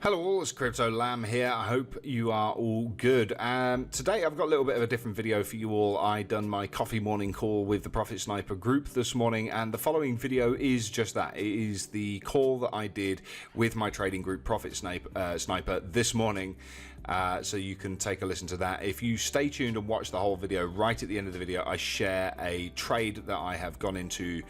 Hello all, it's Crypto Lamb here. I hope you are all good. Today I've got a little bit of a different video for you all. I done my coffee morning call with the Profit Sniper group this morning, and the following video is just that. It is the call that I did with my trading group Profit Sniper this morning. So you can take a listen to that. If you stay tuned and watch the whole video, right at the end of the video I share a trade that I have gone into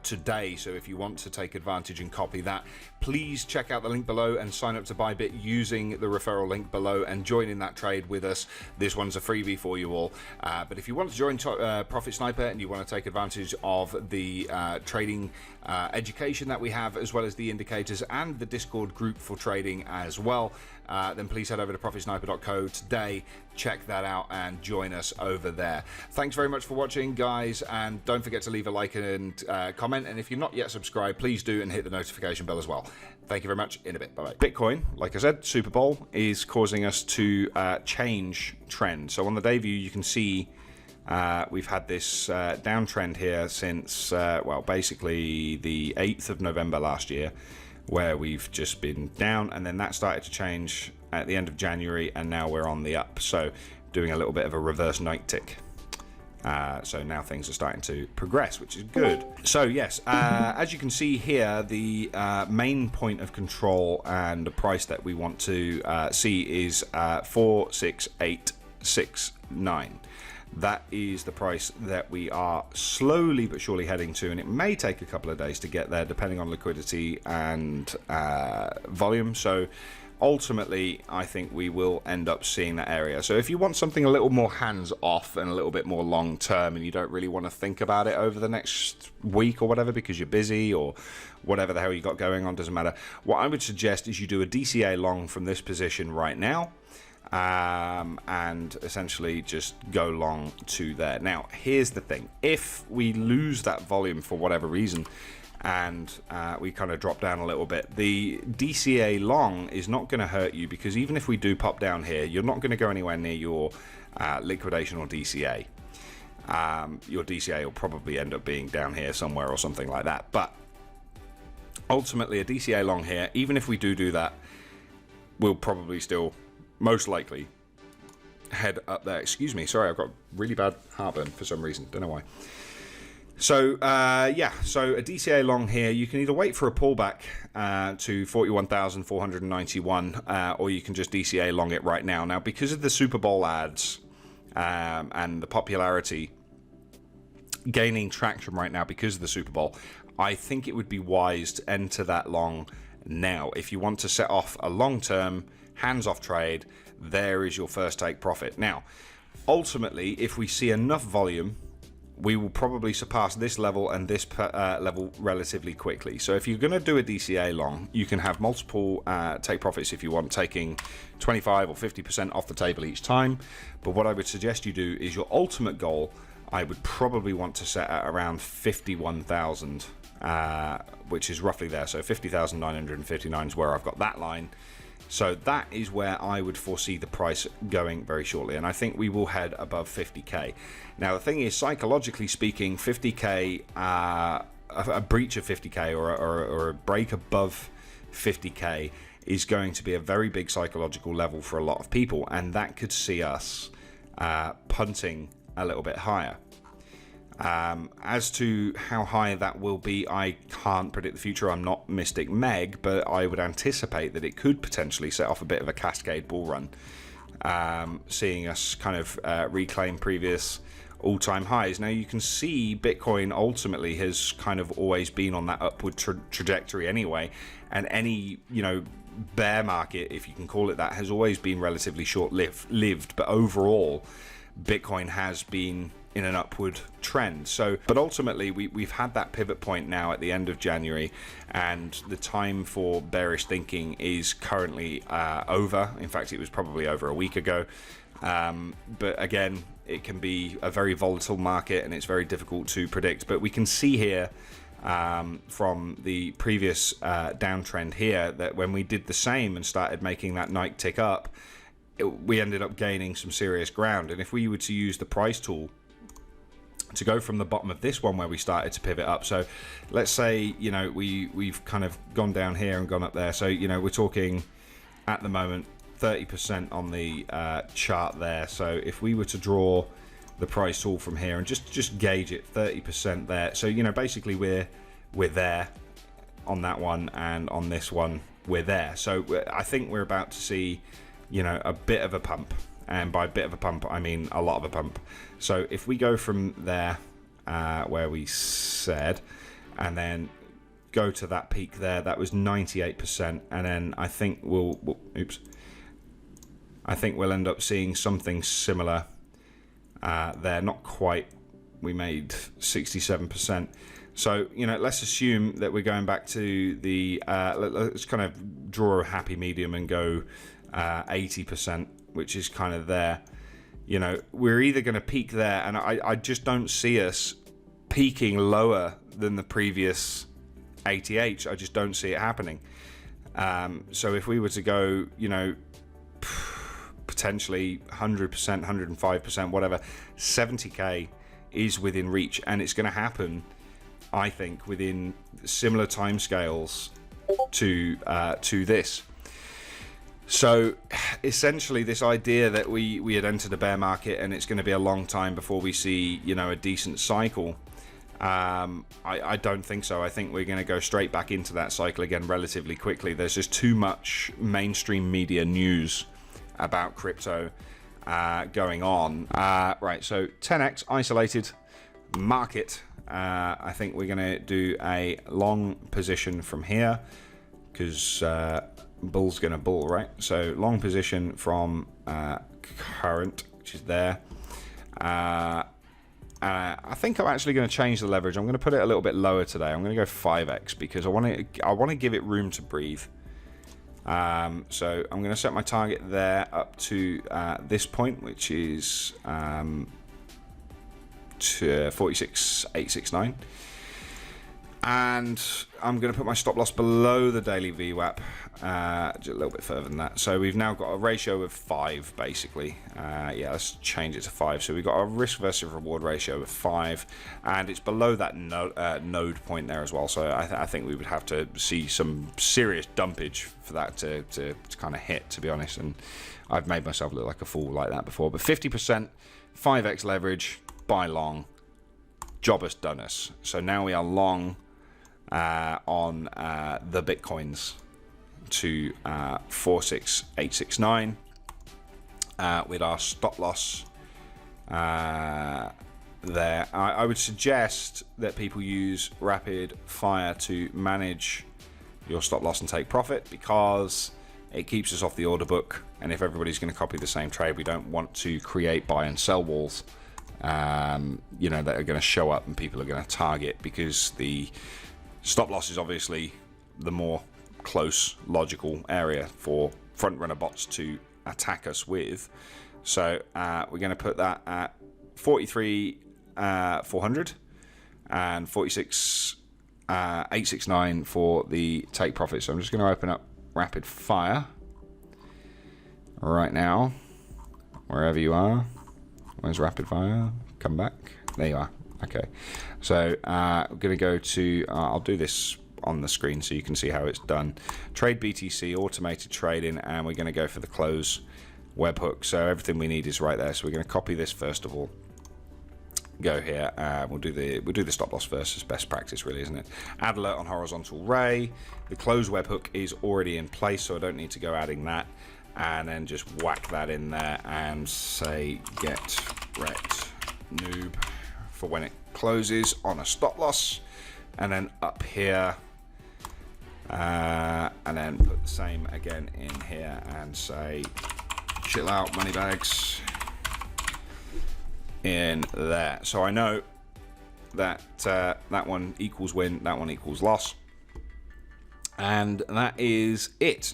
today. So if you want to take advantage and copy that, please check out the link below and sign up to Bybit using the referral link below and join in that trade with us. This one's a freebie for you all. But if you want to join Profit Sniper and you want to take advantage of the trading education that we have, as well as the indicators and the Discord group for trading as well, then please head over to profitsniper.co today, check that out and join us over there. Thanks very much for watching, guys, and don't forget to leave a like and comment, and if you're not yet subscribed, please do, and hit the notification bell as well. Thank you very much. In a bit. Bye-bye. Bitcoin, like I said, Super Bowl is causing us to change trend. So on the day view you can see we've had this downtrend here since well, basically the 8th of November last year, where we've just been down, and then that started to change at the end of January, and now we're on the up, so doing a little bit of a reverse night tick. So now things are starting to progress, which is good. So yes, as you can see here, the main point of control and the price that we want to see is 46869. That is the price that we are slowly but surely heading to, and it may take a couple of days to get there depending on liquidity and volume. So ultimately I think we will end up seeing that area. So if you want something a little more hands off and a little bit more long term, and you don't really want to think about it over the next week or whatever because you're busy or whatever the hell you got going on, doesn't matter, what I would suggest is you do a DCA long from this position right now, and essentially just go long to there. Now here's the thing: if we lose that volume for whatever reason and we kind of drop down a little bit, the DCA long is not going to hurt you, because even if we do pop down here, you're not going to go anywhere near your liquidation or DCA. Your DCA will probably end up being down here somewhere or something like that, but ultimately a DCA long here, even if we do that, we'll probably still most likely head up there. Excuse me, sorry, I've got really bad heartburn for some reason, don't know why. So yeah, so a DCA long here, you can either wait for a pullback to 41,491, or you can just DCA long it right now. Now, because of the Super Bowl ads and the popularity gaining traction right now because of the Super Bowl, I think it would be wise to enter that long now. If you want to set off a long-term hands-off trade, there is your first take profit. Now, ultimately, if we see enough volume, we will probably surpass this level and this level relatively quickly. So if you're going to do a DCA long, you can have multiple take profits if you want, taking 25 or 50% off the table each time. But what I would suggest you do is your ultimate goal, I would probably want to set at around 51,000, which is roughly there. So 50,959 is where I've got that line. So that is where I would foresee the price going very shortly, and I think we will head above 50k. Now the thing is, psychologically speaking, 50k, a breach of 50k or a break above 50k is going to be a very big psychological level for a lot of people, and that could see us punting a little bit higher. As to how high that will be, I can't predict the future. I'm not Mystic Meg, but I would anticipate that it could potentially set off a bit of a cascade bull run, seeing us kind of reclaim previous all-time highs. Now you can see Bitcoin ultimately has kind of always been on that upward trajectory anyway, and any, you know, bear market, if you can call it that, has always been relatively short-lived, but overall Bitcoin has been in an upward trend. So, but ultimately we've had that pivot point now at the end of January, and the time for bearish thinking is currently over. In fact, it was probably over a week ago. But again, it can be a very volatile market and it's very difficult to predict. But we can see here from the previous downtrend here that when we did the same and started making that night tick up, we ended up gaining some serious ground. And if we were to use the price tool to go from the bottom of this one where we started to pivot up, so let's say, you know, we've kind of gone down here and gone up there, so, you know, we're talking at the moment, 30% on the chart there. So if we were to draw the price all from here and just gauge it, 30% there. So, you know, basically we're there on that one, and on this one we're there. So I think we're about to see, you know, a bit of a pump, and by a bit of a pump I mean a lot of a pump. So if we go from there where we said, and then go to that peak there, that was 98%, and then I think we'll end up seeing something similar there. Not quite, we made 67%. So, you know, let's assume that we're going back to the let's kind of draw a happy medium and go 80%, which is kind of there. You know, we're either going to peak there, and I just don't see us peaking lower than the previous 88. I just don't see it happening. So if we were to go, you know, potentially 100%, 105%, whatever, 70k is within reach, and it's going to happen, I think, within similar timescales to this. So essentially, this idea that we had entered a bear market and it's going to be a long time before we see, you know, a decent cycle, I don't think so. I think we're going to go straight back into that cycle again relatively quickly. There's just too much mainstream media news about crypto going on. Right, so 10x isolated market. I think we're going to do a long position from here, because bull's going to bull, right? So long position from current, which is there. I think I'm actually going to change the leverage. I'm going to put it a little bit lower today. I'm going to go 5x because I want to give it room to breathe. So I'm going to set my target there up to this point, which is 46,869, and I'm going to put my stop loss below the daily VWAP, just a little bit further than that. So we've now got a ratio of 5 basically. Yeah, let's change it to 5. So we've got a risk versus reward ratio of 5, and it's below that node point there as well. So I think we would have to see some serious dumpage for that to kind of hit, to be honest, and I've made myself look like a fool like that before. But 50%, 5x leverage, buy long, job us done us. So now we are long on the bitcoins to 46,869 with our stop loss there. I would suggest that people use rapid fire to manage your stop loss and take profit, because it keeps us off the order book, and if everybody's going to copy the same trade, we don't want to create buy and sell walls, you know, that are going to show up and people are going to target, because the stop loss is obviously the more close logical area for front runner bots to attack us with. So we're going to put that at 43,400 and 46,869 for the take profit. So I'm just going to open up rapid fire right now, wherever you are. Where's rapid fire? Come back. There you are. Okay. So I'm going to go to, I'll do this on the screen so you can see how it's done. Trade BTC, automated trading, and we're going to go for the close webhook. So everything we need is right there. So we're going to copy this first of all. Go here. We'll do the stop loss first. It's best practice, really, isn't it? Add alert on horizontal ray. The close webhook is already in place, so I don't need to go adding that. And then just whack that in there and say get wrecked noob for when it closes on a stop loss. And then up here, and then put the same again in here and say chill out money bags in there. So I know that that one equals win, that one equals loss, and that is it.